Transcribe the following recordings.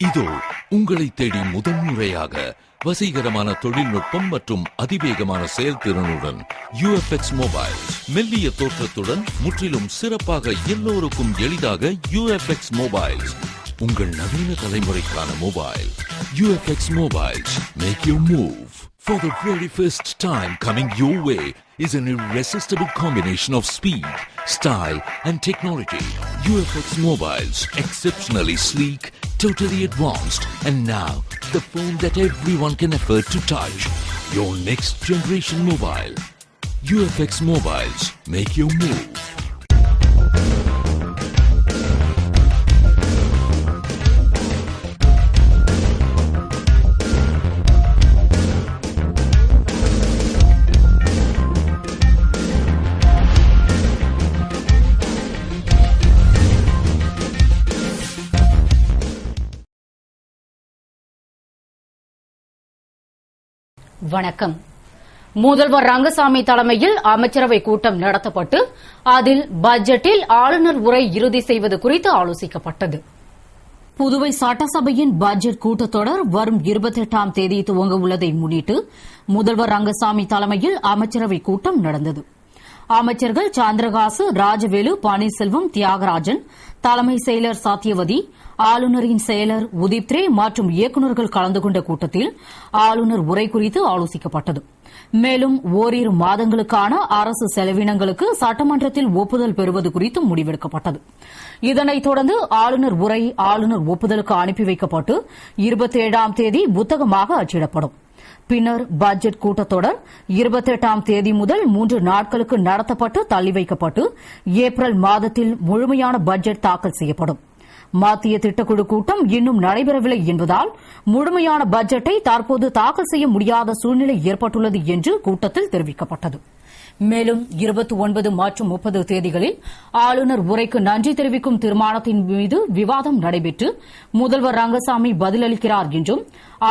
இதோ உங்களை தேடி முதன்முறையாக வசீகரமான தொழில்நுட்பம் மற்றும் அதிவேகமான செயல்திறனுடன் UFX மொபைல். மெல்லிய தோற்றத்துடன் முற்றிலும் சிறப்பாக எல்லோருக்கும் எளிதாக UFX மொபைல். உங்கள் நவீன தலைமுறைக்கான mobile. UFX Mobiles. Make your move. For the very first time coming your way is an irresistible combination of speed, style and technology. UFX Mobiles. Exceptionally sleek, totally advanced, and now the phone that everyone can afford to touch. Your next generation mobile. UFX Mobiles. Make your move. வணக்கம். முதல்வர் ரங்கசாமி தலைமையில் அமைச்சரவை கூட்டம் நடத்தப்பட்டு அதில் பட்ஜெட்டில் ஆளுநர் உரை இறுதி செய்வது குறித்து ஆலோசிக்கப்பட்டது. புதுவை சட்டசபையின் பட்ஜெட் கூட்டத்தொடர் வரும் 28ஆம் தேதி துவங்க உள்ளதை முன்னிட்டு முதல்வர் ரங்கசாமி தலைமையில் அமைச்சரவை கூட்டம் நடந்தது. அமைச்சர்கள் சந்திரகாசு, ராஜவேலு, பன்னீர்செல்வம், தியாகராஜன், தலைமை செயலர் சத்யவதி, ஆளுநரின் செயலர் உதிப்த்ரே மற்றும் இயக்குநர்கள் கலந்து கொண்ட கூட்டத்தில் ஆளுநர் உரை குறித்து ஆலோசிக்கப்பட்டது. மேலும் ஓரிரு மாதங்களுக்கான அரசு செலவினங்களுக்கு சட்டமன்றத்தில் ஒப்புதல் பெறுவது குறித்து முடிவெடுக்கப்பட்டது. இதனைத் தொடர்ந்து ஆளுநர் உரை ஆளுநர் ஒப்புதலுக்கு அனுப்பி வைக்கப்பட்டு 27ஆம் தேதி புத்தகமாக அச்சிடப்படும். பின்னர் பட்ஜெட் கூட்டத்தொடர் 28ஆம் தேதி முதல் 3 நாட்களுக்கு நடத்தப்பட்டு தள்ளி வைக்கப்பட்டு ஏப்ரல் மாதத்தில் முழுமையான பட்ஜெட் தாக்கல் செய்யப்படும். மத்திய திட்டக்குழு கூட்டம் இன்னும் நடைபெறவில்லை என்பதால் முழுமையான பட்ஜெட்டை தற்போது தாக்கல் செய்ய முடியாத சூழ்நிலை ஏற்பட்டுள்ளது என்று கூட்டத்தில் தெரிவிக்கப்பட்டது. மேலும் 29 மற்றும் 30 தேதிகளில் ஆளுநர் உரைக்கு நன்றி தெரிவிக்கும் தீர்மானத்தின் மீது விவாதம் நடைபெற்று முதல்வர் ரங்கசாமி பதிலளிக்கிறார் என்றும்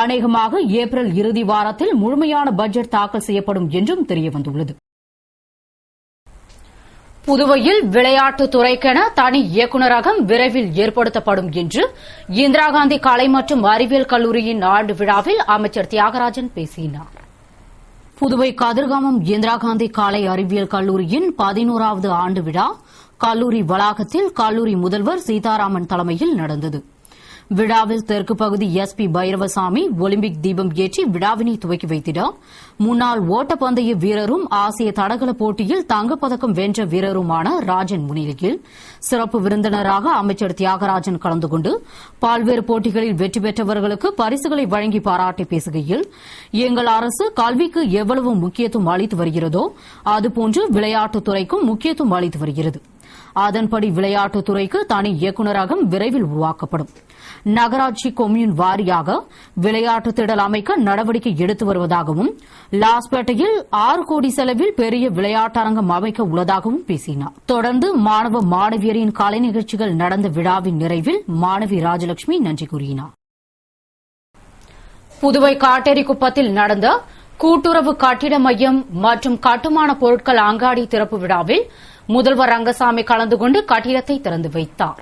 அநேகமாக ஏப்ரல் இறுதி வாரத்தில் முழுமையான பட்ஜெட் தாக்கல் செய்யப்படும் என்றும் தெரியவந்துள்ளது. புதுவையில் விளையாட்டுத் துறைக்கென தனி இயக்குநரகம் விரைவில் ஏற்படுத்தப்படும் என்று இந்திரா காந்தி கலை மற்றும் அறிவியல் கல்லூரியின் ஆண்டு விழாவில் அமைச்சர் தியாகராஜன் பேசினார். புதுவை கதிர்காமம் இந்திரா காந்தி கலை அறிவியல் கல்லூரியின் 11வது ஆண்டு விழா கல்லூரி வளாகத்தில் கல்லூரி முதல்வர் சீதாராமன் தலைமையில் நடந்தது. விழாவில் தெற்கு பகுதி SP பைரவசாமி ஒலிம்பிக் தீபம் ஏற்றி விழாவினை துவக்கி வைத்திட முன்னாள் ஓட்டப்பந்தய வீரரும் ஆசிய தடகள போட்டியில் தங்கப்பதக்கம் வென்ற வீரருமான ராஜன் முன்னிலையில் சிறப்பு விருந்தினராக அமைச்சர் தியாகராஜன் கலந்து கொண்டு பல்வேறு போட்டிகளில் வெற்றி பெற்றவர்களுக்கு பரிசுகளை வழங்கி பாராட்டி பேசுகையில், எங்கள் அரசு கல்விக்கு எவ்வளவு முக்கியத்துவம் அளித்து வருகிறதோ அதுபோன்று விளையாட்டுத் துறைக்கும் முக்கியத்துவம் அளித்து வருகிறது. அதன்படி விளையாட்டுத் துறைக்கு தனி இயக்குநரகம் விரைவில் உருவாக்கப்படும். நகராட்சி கொம்யூன் வாரியாக விளையாட்டு திடல் அமைக்க நடவடிக்கை எடுத்து வருவதாகவும் லாஸ்பேட்டையில் 6 கோடி செலவில் பெரிய விளையாட்டரங்கம் அமைக்க உள்ளதாகவும் பேசினார். தொடர்ந்து மாணவ மாணவியரின் கலை நிகழ்ச்சிகள் நடந்த விழாவின் நிறைவில் மாணவி ராஜலட்சுமி நன்றி கூறினார். புதுவை காட்டேரிக்குப்பத்தில் நடந்த கூட்டுறவு கட்டிட மையம் மற்றும் கட்டுமான பொருட்கள் அங்காடி திறப்பு விழாவில் முதல்வர் ரங்கசாமி கலந்து கொண்டு கட்டிடத்தை திறந்து வைத்தார்.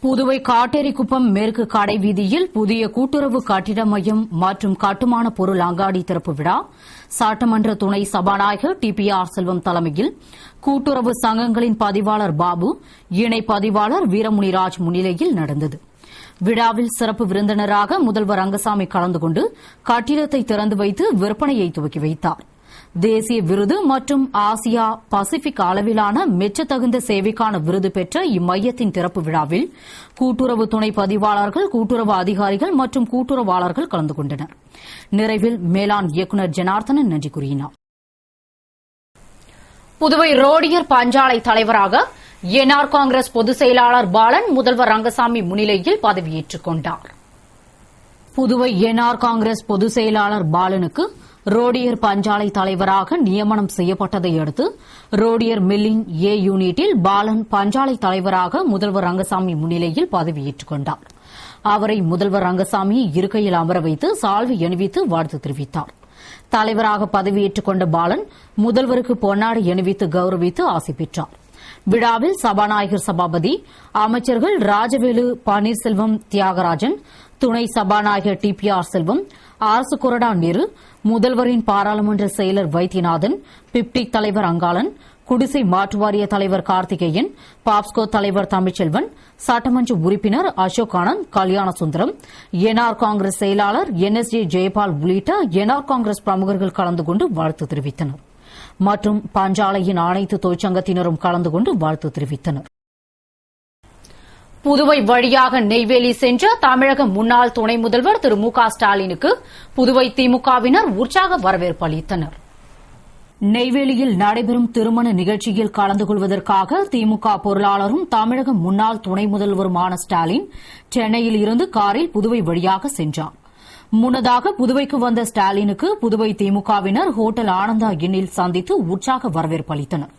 புதுவை காட்டேரிக்குப்பம் மேற்கு கடை வீதியில் புதிய கூட்டுறவு கட்டிட மையம் மற்றும் கட்டுமான பொருள் அங்காடி திறப்பு விழா சட்டமன்ற துணை சபாநாயகர் TPR செல்வம் தலைமையில் கூட்டுறவு சங்கங்களின் பதிவாளர் பாபு, இணை பதிவாளர் வீரமுனிராஜ் முன்னிலையில் நடந்தது. விழாவில் சிறப்பு விருந்தினராக முதல்வர் ரங்கசாமி கலந்து கொண்டு கட்டிடத்தை திறந்து வைத்து விற்பனையை துவக்கி வைத்தார். தேசிய விருது மற்றும் ஆசியா பசிபிக் அளவிலான மெச்சத்தகுந்த சேவைக்கான விருது பெற்ற இம்மையத்தின் திறப்பு விழாவில் கூட்டுறவு துணை பதிவாளர்கள், கூட்டுறவு அதிகாரிகள் மற்றும் கூட்டுறவாளர்கள் கலந்து கொண்டனர். நிறைவில் மேலாண் இயக்குநர் ஜனார்த்தனன் நன்றி கூறினார். புதுவை ரோடியர் பஞ்சாலை தலைவராக NR காங்கிரஸ் பொதுச் செயலாளர் பாலன் முதல்வர் ரங்கசாமி முன்னிலையில் பதவியேற்றுக் கொண்டார். புதுவை NR காங்கிரஸ் பொதுச் செயலாளர் பாலனுக்கு ரோடியர் பஞ்சாலை தலைவராக நியமனம் செய்யப்பட்டதை அடுத்து ரோடியர் மில்லின் A யூனிட்டில் பாலன் பஞ்சாலை தலைவராக முதல்வர் ரங்கசாமி முன்னிலையில் பதவியேற்றுக் கொண்டார். அவரை முதல்வர் ரங்கசாமி இருக்கையில் அமர வைத்து சால்வை அணிவித்து வாழ்த்து தெரிவித்தார். தலைவராக பதவியேற்றுக் கொண்ட பாலன் முதல்வருக்கு பொன்னாடை அணிவித்து கௌரவித்து ஆசி பெற்றார். விழாவில் சபாநாயகர் சபாபதி, அமைச்சர்கள் ராஜவேலு, பன்னீர்செல்வம், தியாகராஜன், துணை சபாநாயகர் டிபிஆர் செல்வம், அரசு கொறடா நேரு, முதல்வரின் பாராளுமன்ற செயலர் வைத்தியநாதன், பிப்டிக் தலைவர் அங்காளன், குடிசை மாற்று வாரிய தலைவர் கார்த்திகேயன், பாப்ஸ்கோ தலைவர் தமிழ்ச்செல்வன், சட்டமன்ற உறுப்பினர் அசோக் ஆனந்த், கல்யாண சுந்தரம், என்ஆர் காங்கிரஸ் செயலாளர் NSJ ஜெயபால் உள்ளிட்ட என்ஆர் காங்கிரஸ் பிரமுகர்கள் கலந்து கொண்டு வாழ்த்து தெரிவித்தனர். மற்றும் பஞ்சாலையின் அனைத்து தொழிற்சங்கத்தினரும் கலந்து கொண்டு வாழ்த்து தெரிவித்தனர். புதுவை வழியாக நெய்வேலி சென்ற தமிழக முன்னாள் துணை முதல்வர் திரு மு க ஸ்டாலினுக்கு புதுவை திமுகவினர் உற்சாக வரவேற்பு அளித்தனர். நெய்வேலியில் நடைபெறும் திருமண நிகழ்ச்சியில் கலந்து கொள்வதற்காக திமுக பொருளாளரும் தமிழக முன்னாள் துணை முதல்வருமான ஸ்டாலின் சென்னையில் இருந்து காரில் புதுவை வழியாக சென்றார். முன்னதாக புதுவைக்கு வந்த ஸ்டாலினுக்கு புதுவை திமுகவினர் ஹோட்டல் ஆனந்தா இன்னில் சந்தித்து உற்சாக வரவேற்பு அளித்தனர்.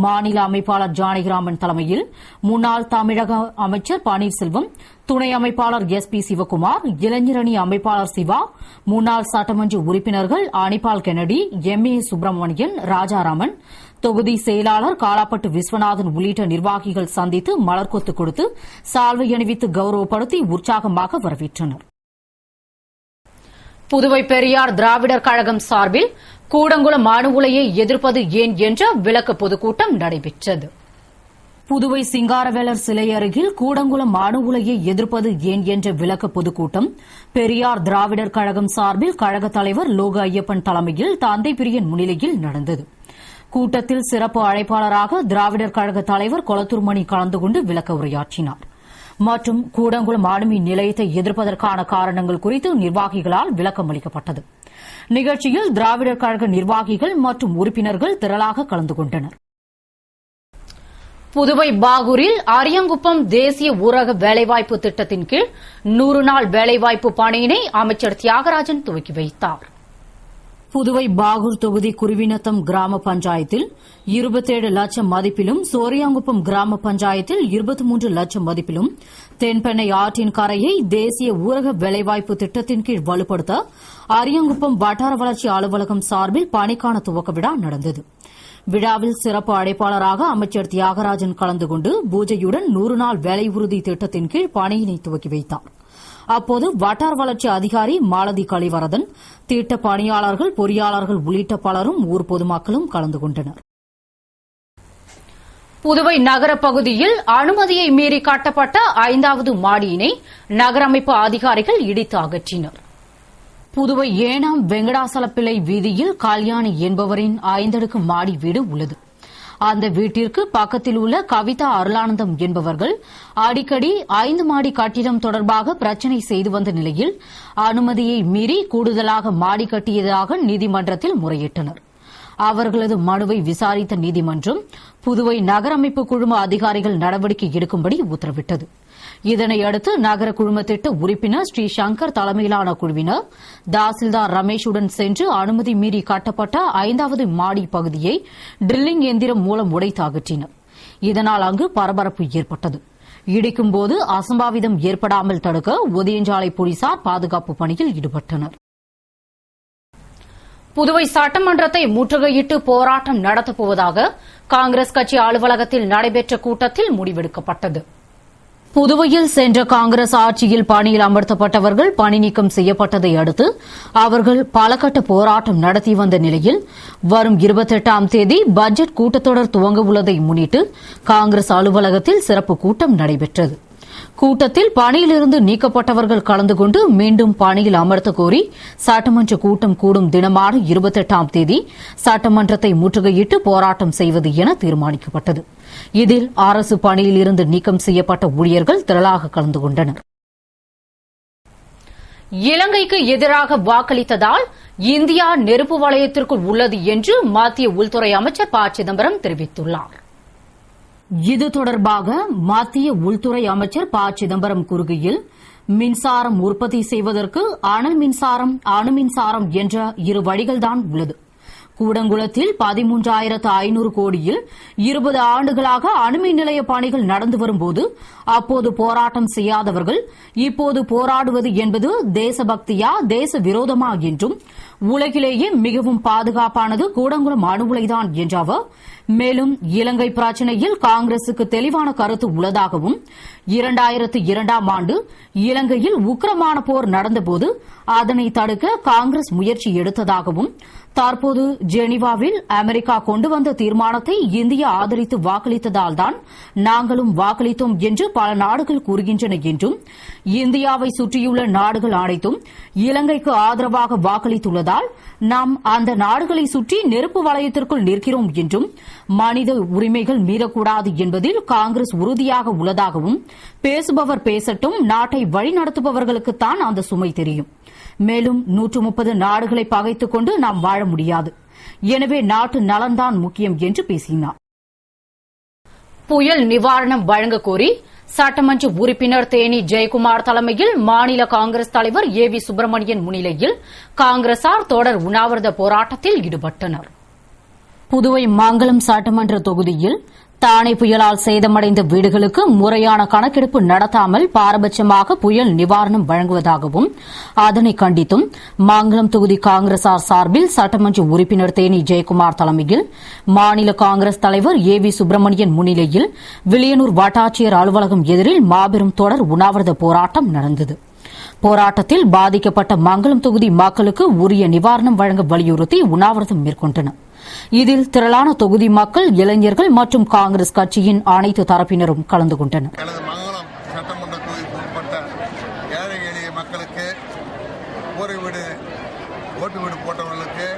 மாநில அமைப்பாளர் ஜானகிராமன் தலைமையில் முன்னாள் தமிழக அமைச்சர் பன்னீர்செல்வம், துணை அமைப்பாளர் SP சிவக்குமார், இளைஞரணி அமைப்பாளர் சிவா, முன்னாள் சட்டமன்ற உறுப்பினர்கள் அனிபால் கென்னடி, MA சுப்பிரமணியன், ராஜாராமன், தொகுதி செயலாளர் காலாப்பட்டு விஸ்வநாதன் உள்ளிட்ட நிர்வாகிகள் சந்தித்து மலர்கொத்து கொடுத்து சால்வை அணிவித்து கௌரவப்படுத்தி உற்சாகமாக வரவேற்றனர். புதுவை பெரியார் திராவிடர் கழகம் சார்பில் கூடங்குளம் அணு உலையை எதிர்ப்பது ஏன் என்ற விளக்க பொதுக்கூட்டம் நடைபெற்றது. புதுவை சிங்காரவேலர் சிலை அருகில் கூடங்குளம் அணு உலையை எதிர்ப்பது ஏன் என்ற விளக்க பொதுக்கூட்டம் பெரியார் திராவிடர் கழகம் சார்பில் கழக தலைவர் லோக ஐயப்பன் தலைமையில் தந்தை பிரியன் முன்னிலையில் நடந்தது. கூட்டத்தில் சிறப்பு அழைப்பாளராக திராவிடர் கழக தலைவர் கொளத்தூர்மணி கலந்து கொண்டு விளக்க உரையாற்றினார். மற்றும் கூடங்குளம் அணுமின் நிலையத்தை எதிர்ப்பதற்கான காரணங்கள் குறித்து நிர்வாகிகளால் விளக்கம் அளிக்கப்பட்டது. நிகழ்ச்சியில் திராவிடர் கழக நிர்வாகிகள் மற்றும் உறுப்பினர்கள் திரளாக கலந்து கொண்டனர். புதுவை பாகூரில் அரியங்குப்பம் தேசிய ஊரக வேலைவாய்ப்பு திட்டத்தின் கீழ் 100 நாள் வேலைவாய்ப்பு பணியினை அமைச்சர் தியாகராஜன் துவக்கி வைத்தார். புதுவை பாகூர் தொகுதி குருவிநத்தம் கிராம பஞ்சாயத்தில் 27 லட்சம் மதிப்பிலும், சோரியாங்குப்பம் கிராம பஞ்சாயத்தில் 23 லட்சம் மதிப்பிலும் தென்பெண்ணை ஆற்றின் கரையை தேசிய ஊரக வேலைவாய்ப்பு திட்டத்தின் கீழ் வலுப்படுத்த அரியங்குப்பம் வட்டார வளர்ச்சி அலுவலகம் சார்பில் பணிக்கான துவக்க விழா நடந்தது. விழாவில் சிறப்பு அழைப்பாளராக அமைச்சர் தியாகராஜன் கலந்து கொண்டு பூஜையுடன் 100 நாள் வேலை உறுதி திட்டத்தின் கீழ் பணியினை துவக்கி வைத்தார். அப்போது வட்டார வளர்ச்சி அதிகாரி மாலதி கலிவரதன், திட்ட பணியாளர்கள், பொறியாளர்கள் உள்ளிட்ட பலரும் ஊர் பொதுமக்களும் கலந்து கொண்டனர். புதுவை நகர பகுதியில் அனுமதியை மீறி கட்டப்பட்ட 5வது மாடியினை நகரமைப்பு அதிகாரிகள் இடித்து அகற்றினர். புதுவை ஏனாம் வெங்கடாசலப்பிள்ளை வீதியில் கல்யாணி என்பவரின் 5 அடுக்கு மாடி வீடு உள்ளது. அந்த வீட்டிற்கு பக்கத்தில் உள்ள கவிதா அருளானந்தம் என்பவர்கள் அடிக்கடி 5 மாடி கட்டிடம் தொடர்பாக பிரச்சினை செய்து வந்த நிலையில் அனுமதியை மீறி கூடுதலாக மாடி கட்டியதாக நீதிமன்றத்தில் முறையிட்டனர். அவர்களது மனுவை விசாரித்த நீதிமன்றம் புதுவை நகரமைப்பு குழும அதிகாரிகள் நடவடிக்கை எடுக்கும்படி உத்தரவிட்டது. இதனையடுத்து நகர குழும திட்ட உறுப்பினர் ஸ்ரீ சங்கர் தலைமையிலான குழுவினர் தாசில்தார் ரமேஷுடன் சென்று அனுமதி மீறி கட்டப்பட்ட 5வது மாடி பகுதியை டிரில்லிங் எந்திரம் மூலம் உடைத்து அகற்றினர். இதனால் அங்கு பரபரப்பு ஏற்பட்டது. இடிக்கும்போது அசம்பாவிதம் ஏற்படாமல் தடுக்க ஒதியஞ்சாலை போலீசார் பாதுகாப்பு பணியில் ஈடுபட்டனர். புதுவை சட்டமன்றத்தை முற்றுகையிட்டு போராட்டம் நடத்தப்போவதாக காங்கிரஸ் கட்சி அலுவலகத்தில் நடைபெற்ற கூட்டத்தில் முடிவெடுக்கப்பட்டது. புதுவையில் சென்ற காங்கிரஸ் ஆட்சியில் பணியில் அமர்த்தப்பட்டவர்கள் பணி நீக்கம் செய்யப்பட்டதை அடுத்து அவர்கள் பலகட்ட போராட்டம் நடத்தி வந்த நிலையில் வரும் 28ஆம் தேதி பட்ஜெட் கூட்டத்தொடர் துவங்க உள்ளதை முன்னிட்டு காங்கிரஸ் அலுவலகத்தில் சிறப்பு கூட்டம் நடைபெற்றது. கூட்டத்தில் பணியிலிருந்து நீக்கப்பட்டவர்கள் கலந்து கொண்டு மீண்டும் பணியில் அமர்த்த கோரி சட்டமன்ற கூட்டம் கூடும் தினமான 28ஆம் தேதி சட்டமன்றத்தை முற்றுகையிட்டு போராட்டம் செய்வது என தீர்மானிக்கப்பட்டது. இதில் அரசு பணியில் இருந்து நீக்கம் செய்யப்பட்ட ஊழியர்கள் திரளாக கலந்து கொண்டனர். இலங்கைக்கு எதிராக வாக்களித்ததால் இந்தியா நெருப்பு வலயத்திற்குள் உள்ளது என்று மத்திய உள்துறை அமைச்சர் ப. சிதம்பரம் தெரிவித்துள்ளார். இது தொடர்பாக மத்திய உள்துறை அமைச்சர் ப. சிதம்பரம் கூறுகையில், மின்சாரம் உற்பத்தி செய்வதற்கு அனல் மின்சாரம், அணு மின்சாரம் என்ற 2 வழிகள்தான் உள்ளது. கூடங்குளத்தில் 13,500 கோடியில் 20 ஆண்டுகளாக அணுமின் நிலைய பணிகள் நடந்து வரும்போது அப்போது போராட்டம் செய்யாதவர்கள் இப்போது போராடுவது என்பது தேசபக்தியா தேச விரோதமா என்றும் உலகிலேயே மிகவும் பாதுகாப்பானது கூடங்குளம் அணு உலைதான் என்ற அவர் மேலும் இலங்கை பிரச்சினையில் காங்கிரசுக்கு தெளிவான கருத்து உள்ளதாகவும் 2002ஆம் ஆண்டு இலங்கையில் உக்கிரமான போர் நடந்தபோது அதனை தடுக்க காங்கிரஸ் முயற்சி எடுத்ததாகவும் தற்போது ஜெனீவாவில் அமெரிக்கா கொண்டு வந்த தீர்மானத்தை இந்தியா ஆதரித்து வாக்களித்ததால்தான் நாங்களும் வாக்களித்தோம் என்று பல நாடுகள் கூறுகின்றன என்றும் இந்தியாவை சுற்றியுள்ள நாடுகள் அனைத்தும் இலங்கைக்கு ஆதரவாக வாக்களித்துள்ளதால் நாம் அந்த நாடுகளை சுற்றி நெருப்பு வளையத்திற்குள் நிற்கிறோம் என்றும் மனித உரிமைகள் மீறக்கூடாது என்பதில் காங்கிரஸ் உறுதியாக உள்ளதாகவும் பேசுபவர் பேசட்டும் நாட்டை வழிநடத்துபவர்களுக்குத்தான் அந்த சுமை தெரியும். மேலும் 130 நாடுகளை பகைத்துக் கொண்டு நாம் வாழ முடியாது. எனவே நாட்டு நலன்தான் முக்கியம் என்று பேசினார். புயல் நிவாரணம் வழங்க கோரி சட்டமன்ற உறுப்பினர் தேனி ஜெயக்குமார் தலைமையில் மாநில காங்கிரஸ் தலைவர் ஏ.வி. சுப்பிரமணியன் முன்னிலையில் காங்கிரசார் தொடர் உண்ணாவிரத போராட்டத்தில் ஈடுபட்டனர். புதுவை மங்கலம் சட்டமன்ற தொகுதியில் தானே புயலால் சேதமடைந்த வீடுகளுக்கு முறையான கணக்கெடுப்பு நடத்தாமல் பாரபட்சமாக புயல் நிவாரணம் வழங்குவதாகவும் அதனை கண்டித்தும் மங்கலம் தொகுதி காங்கிரசார் சார்பில் சட்டமன்ற உறுப்பினர் தேனி ஜெயக்குமார் தலைமையில் மாநில காங்கிரஸ் தலைவர் ஏ.வி. சுப்பிரமணியன் முன்னிலையில் வில்லியனூர் வட்டாட்சியர் அலுவலகம் எதிரில் மாபெரும் தொடர் உண்ணாவிரத போராட்டம் நடந்தது. போராட்டத்தில் பாதிக்கப்பட்ட மங்கலம் தொகுதி மக்களுக்கு உரிய நிவாரணம் வழங்க வலியுறுத்தி உண்ணாவிரதம் மேற்கொண்டனர். இதில் திரளான தொகுதி மக்கள், இளைஞர்கள் மற்றும் காங்கிரஸ் கட்சியின் அனைத்து தரப்பினரும் கலந்து கொண்டனர். மங்கலம் சட்டமன்ற தொகுதிக்கு உட்பட்ட ஏழை எளிய மக்களுக்கு ஓட்டு வீடு போட்டவர்களுக்கு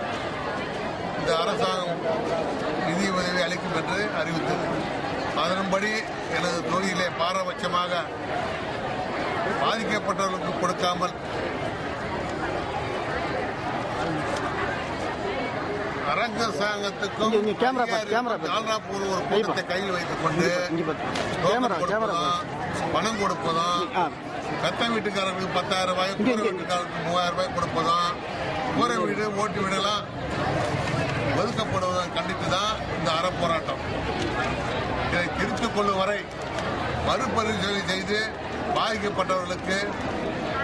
இந்த அரசாங்கம் நிதி உதவி அளிக்கும் என்று அறிவித்தது. அதன்படி எனது தொகுதியிலே பாரபட்சமாக பாதிக்கப்பட்டவர்களுக்கு கொடுக்காமல் அரசாங்கத்துக்கும் ஒரு கூட்டத்தை கையில் வைத்துக் கொண்டு பணம் கொடுப்பதும், கத்த வீட்டுக்காரர்களுக்கு 10,000 ரூபாய், கூரை வீட்டுக்காரர்களுக்கு 3,000 ரூபாய் கொடுப்பதும், கூரை வீடு ஓட்டு வீடெல்லாம் ஒதுக்கப்படுவதை கண்டித்துதான் இந்த அறப்போராட்டம். இதை திருத்திக் கொள்ளும் வரை மறுபரிசீலனை செய்து பாதிக்கப்பட்டவர்களுக்கு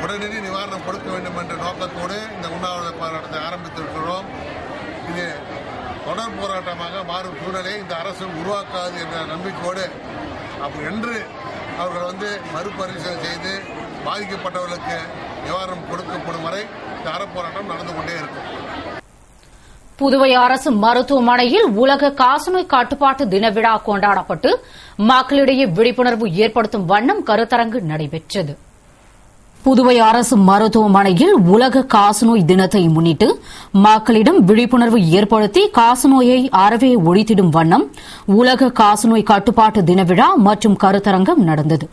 உடனடி நிவாரணம் கொடுக்க வேண்டும் என்ற நோக்கத்தோடு இந்த உண்ணாவிரத போராட்டத்தை ஆரம்பித்திருக்கிறோம். இது தொடர் போராட்டமாக மாறும் சூழலை இந்த அரசு உருவாக்காது என்ற நம்பிக்கையோடு என்று அவர்கள் மறுபரிசீலனை செய்து பாதிக்கப்பட்டவர்களுக்கு நிவாரணம் கொடுக்கப்படும் வரை இந்த அறப்போராட்டம் நடந்து கொண்டே இருக்கும். புதுவை அரசு மருத்துவமனையில் உலக காசநோய் கட்டுப்பாட்டு தின விழா கொண்டாடப்பட்டு மக்களிடையே விழிப்புணர்வு ஏற்படுத்தும் வண்ணம் கருத்தரங்கு நடைபெற்றது. புதுவை அரசு மருத்துவமனையில் உலக காசநோய் தினத்தை முன்னிட்டு மக்களிடம் விழிப்புணர்வு ஏற்படுத்தி காசநோயை அறவே ஒழித்திடும் வண்ணம் உலக காசநோய் கட்டுப்பாட்டு தின விழா மற்றும் கருத்தரங்கம் நடந்தது.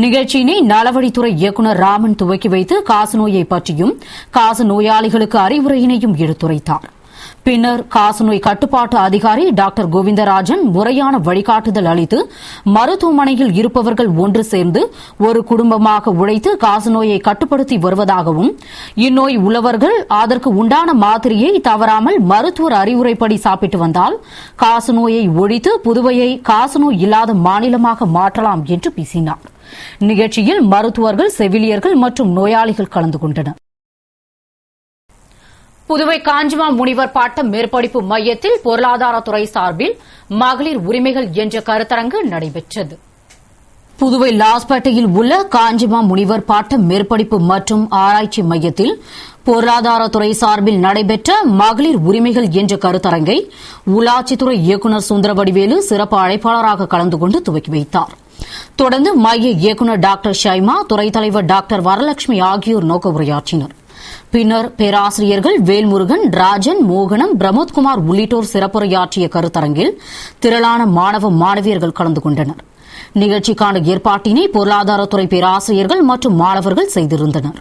நிகழ்ச்சியினை நலவழித்துறை இயக்குநர் ராமன் துவக்கி வைத்து காசநோயை பற்றியும் காச நோயாளிகளுக்கு அறிவுரையினையும் எடுத்துரைத்தார். பின்னர் காசநோய் கட்டுப்பாட்டு அதிகாரி டாக்டர் கோவிந்தராஜன் முறையான வழிகாட்டுதல் அளித்து மருத்துவமனையில் இருப்பவர்கள் ஒன்று சேர்ந்து ஒரு குடும்பமாக உழைத்து காசநோயை கட்டுப்படுத்தி வருவதாகவும் இந்நோய் உள்ளவர்கள் அதற்கு உண்டான மாத்திரையை தவறாமல் மருத்துவர் அறிவுரைப்படி சாப்பிட்டு வந்தால் காசநோயை ஒழித்து புதுவையை காசநோய் இல்லாத மாநிலமாக மாற்றலாம் என்று பேசினார். நிகழ்ச்சியில் மருத்துவர்கள், செவிலியர்கள் மற்றும் நோயாளிகள் கலந்து கொண்டனர். புதுவை காஞ்சிமா முனிவர் பட்ட மேற்படிப்பு மையத்தில் பொருளாதாரத்துறை சார்பில் மகளிர் உரிமைகள் என்ற கருத்தரங்கு நடைபெற்றது. புதுவை லாஸ்பேட்டையில் உள்ள காஞ்சிமா முனிவர் பட்ட மேற்படிப்பு மற்றும் ஆராய்ச்சி மையத்தில் பொருளாதாரத்துறை சார்பில் நடைபெற்ற மகளிர் உரிமைகள் என்ற கருத்தரங்கை உள்ளாட்சித்துறை இயக்குநர் சுந்தரவடிவேலு சிறப்பு அழைப்பாளராக கலந்து கொண்டு துவக்கி வைத்தார். தொடர்ந்து மைய இயக்குநர் டாக்டர் ஷைமா, துறைத் தலைவர் டாக்டர் வரலட்சுமி ஆகியோர் நோக்க உரையாற்றினர். பின்னர் பேராசிரியர்கள் வேல்முருகன், ராஜன், மோகனம், பிரமோத்குமார் உள்ளிட்டோர் சிறப்புரையாற்றிய கருத்தரங்கில் திரளான மாணவ மாணவியர்கள் கலந்து கொண்டனர். நிகழ்ச்சிக்கான ஏற்பாட்டினை பொருளாதாரத்துறை பேராசிரியர்கள் மற்றும் மாணவர்கள் செய்திருந்தனர்.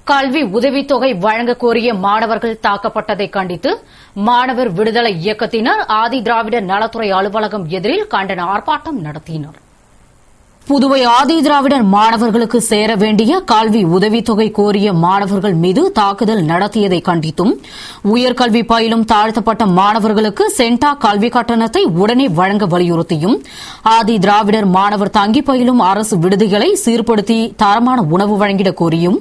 கல்வி உதவித்தொகை வழங்க கோரிய மாணவர்கள் தாக்கப்பட்டதை கண்டித்து மாணவர் விடுதலை இயக்கத்தினர் ஆதி திராவிட நலத்துறை அலுவலகம் எதிரில் கண்டன ஆர்ப்பாட்டம் நடத்தினர். புதுவை ஆதிதிராவிடர் மாணவர்களுக்கு சேர வேண்டிய கல்வி உதவித்தொகை கோரிய மாணவர்கள் மீது தாக்குதல் நடத்தியதை கண்டித்தும் உயர்கல்வி பயிலும் தாழ்த்தப்பட்ட மாணவர்களுக்கு சென்டா கல்வி கட்டணத்தை உடனே வழங்க வலியுறுத்தியும் ஆதிதிராவிடர் மாணவர் தங்கி பயிலும் அரசு விடுதிகளை சீர்படுத்தி தரமான உணவு வழங்கிட கோரியும்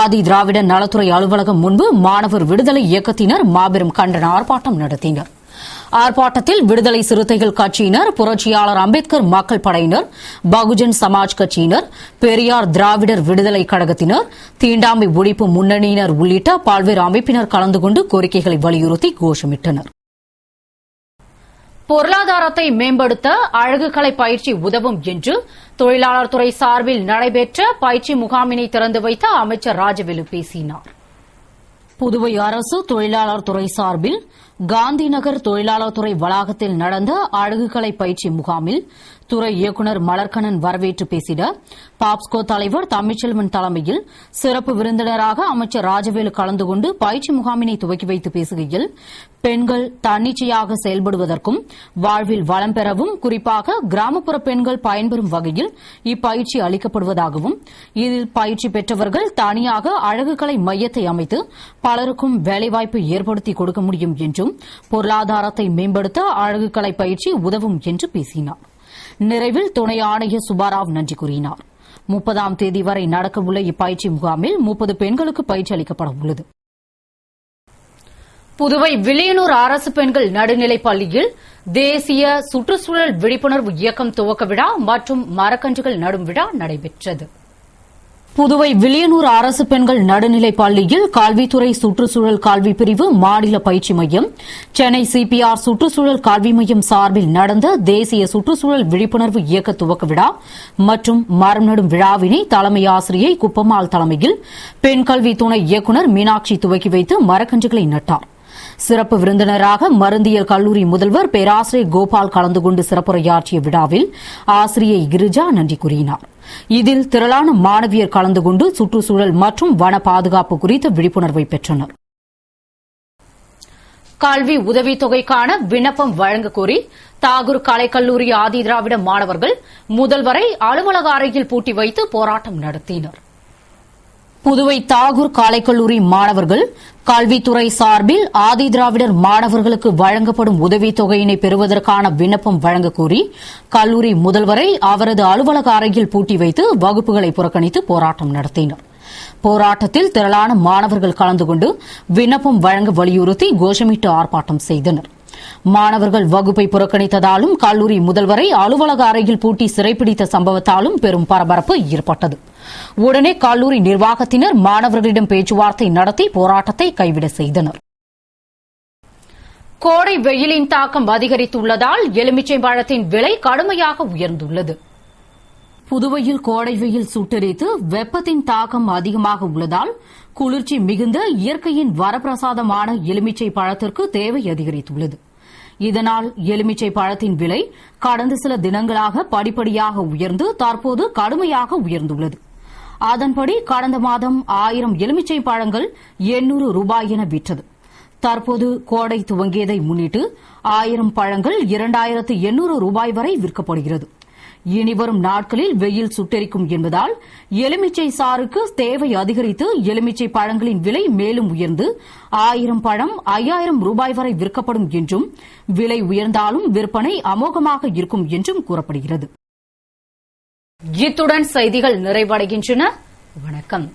ஆதிதிராவிடர் நலத்துறை அலுவலகம் முன்பு மாணவர் விடுதலை இயக்கத்தினர் மாபெரும் கண்டன ஆர்ப்பாட்டம் நடத்தினர். ஆர்ப்பாட்டத்தில் விடுதலை சிறுத்தைகள் கட்சியினர், புரட்சியாளர் அம்பேத்கர் மக்கள் படையினர், பகுஜன் சமாஜ் கட்சியினர், பெரியார் திராவிடர் விடுதலை கழகத்தினர், தீண்டாமை ஒழிப்பு முன்னணியினர் உள்ளிட்ட பல்வேறு அமைப்பினர் கலந்து கொண்டு கோரிக்கைகளை வலியுறுத்தி கோஷமிட்டனர். பொருளாதாரத்தை மேம்படுத்த அழகுக்கலை பயிற்சி உதவும் என்று தொழிலாளர் துறை சார்பில் நடைபெற்ற பயிற்சி முகாமினை திறந்து வைத்த அமைச்சர் ராஜவேலு பேசினார். புதுவை அரசு தொழிலாளர் துறை சார்பில் காந்திநகர் தொழிலாளர் துறை வளாகத்தில் நடந்த அழகுக்கலை பயிற்சி முகாமில் துறை இயக்குநர் மலர்கண்ணன் வரவேற்று பேசினார். பாப்ஸ்கோ தலைவர் தமிழ்ச்செல்வன் தலைமையில் சிறப்பு விருந்தினராக அமைச்சர் ராஜவேலு கலந்து கொண்டு பயிற்சி முகாமினை துவக்கி வைத்து பேசுகையில் பெண்கள் தன்னிச்சையாக செயல்படுவதற்கும் வாழ்வில் வளம் பெறவும் குறிப்பாக கிராமப்புற பெண்கள் பயன்பெறும் வகையில் இப்பயிற்சி அளிக்கப்படுவதாகவும் இதில் பயிற்சி பெற்றவர்கள் தனியாக அழகுக்கலை மையத்தை அமைத்து பலருக்கும் வேலைவாய்ப்பு ஏற்படுத்தி கொடுக்க முடியும் என்றும் பொருளாதாரத்தை மேம்படுத்த அழகுக்கலை பயிற்சி உதவும் என்று பேசினார். நிறைவில் துணை ஆணையர் சுப்பாராவ் நன்றி கூறினார். 30ஆம் தேதி வரை நடக்கவுள்ள இப்பயிற்சி முகாமில் 30 பெண்களுக்கு பயிற்சி அளிக்கப்பட உள்ளது. புதுவை வில்லியனூர் அரசு பெண்கள் நடுநிலைப் பள்ளியில் தேசிய சுற்றுச்சூழல் விழிப்புணர்வு இயக்கம் துவக்க விழா மற்றும் மரக்கன்றுகள் நடும் விழா நடைபெற்றது. புதுவை வில்லியனூர் அரசு பெண்கள் நடுநிலைப் பள்ளியில் கல்வித்துறை சுற்றுச்சூழல் கல்வி பிரிவு மாநில பயிற்சி மையம், சென்னை சிபிஆர் சுற்றுச்சூழல் கல்வி மையம் சார்பில் நடந்த தேசிய சுற்றுச்சூழல் விழிப்புணர்வு இயக்க துவக்க விழா மற்றும் மரம் நடும் விழாவினை தலைமை ஆசிரியை குப்பம்மாள் தலைமையில் பெண் கல்வி துணை இயக்குநர் மீனாட்சி துவக்கி வைத்து மரக்கன்றுகளை நட்டார். சிறப்பு விருந்தினராக மருந்தியல் கல்லூரி முதல்வர் பேராசிரியர் கோபால் கலந்து கொண்டு சிறப்புரையாற்றிய விழாவில் ஆசிரியை கிரிஜா நன்றி கூறினார். இதில் திரளான மாணவியர் கலந்து கொண்டு சுற்றுச்சூழல் மற்றும் வன பாதுகாப்பு குறித்த விழிப்புணர்வை பெற்றனர். கல்வி உதவித்தொகைக்கான விண்ணப்பம் வழங்க கோரி தாகூர் கலைக்கல்லூரி ஆதிதிராவிட மாணவர்கள் முதல்வரை அலுவலக அறையில் பூட்டி வைத்து போராட்டம் நடத்தினர். புதுவை தாகூர் கலைக்கல்லூரி மாணவர்கள் கல்வித்துறை சார்பில் ஆதிதிராவிடர் மாணவர்களுக்கு வழங்கப்படும் உதவித்தொகையினை பெறுவதற்கான விண்ணப்பம் வழங்க கோரி கல்லூரி முதல்வரை அவரது அலுவலக அறையில் பூட்டி வைத்து வகுப்புகளை புறக்கணித்து போராட்டம் நடத்தினர். போராட்டத்தில் திரளான மாணவர்கள் கலந்து கொண்டு விண்ணப்பம் வழங்க வலியுறுத்தி கோஷமிட்டு ஆர்ப்பாட்டம் செய்தனர். மாணவர்கள் வகுப்பை புறக்கணித்ததாலும் கல்லூரி முதல்வரை அலுவலக அறையில் பூட்டி சிறைப்பிடித்த சம்பவத்தாலும் பெரும் பரபரப்பு ஏற்பட்டது. உடனே கல்லூரி நிர்வாகத்தினர் மாணவர்களிடம் பேச்சுவார்த்தை நடத்தி போராட்டத்தை கைவிட செய்தனர். கோடை வெயிலின் தாக்கம் அதிகரித்துள்ளதால் எலுமிச்சை பழத்தின் விலை கடுமையாக உயர்ந்துள்ளது. புதுவையில் கோடை வெயில் சுட்டெரித்து வெப்பத்தின் தாக்கம் அதிகமாக உள்ளதால் குளிர்ச்சி மிகுந்த இயற்கையின் வரப்பிரசாதமான எலுமிச்சை பழத்திற்கு தேவை அதிகரித்துள்ளது. இதனால் எலுமிச்சை பழத்தின் விலை கடந்த சில தினங்களாக படிப்படியாக உயர்ந்து தற்போது கடுமையாக உயர்ந்துள்ளது. அதன்படி கடந்த மாதம் 1000 எலுமிச்சை பழங்கள் 800 ரூபாய் என விற்றது. தற்போது கோடை துவங்கியதை முன்னிட்டு 1000 பழங்கள் 2800 ரூபாய் வரை விற்கப்படுகிறது. இனிவரும் நாட்களில் வெயில் சுட்டெரிக்கும் என்பதால் எலுமிச்சை சாறுக்கு தேவை அதிகரித்து எலுமிச்சை பழங்களின் விலை மேலும் உயர்ந்து 1000 பழம் 5000 ரூபாய் வரை விற்கப்படும் என்றும் விலை உயர்ந்தாலும் விற்பனை அமோகமாக இருக்கும் என்றும் கூறப்படுகிறது. இத்துடன் செய்திகள் நிறைவடைகின்றன. வணக்கம்.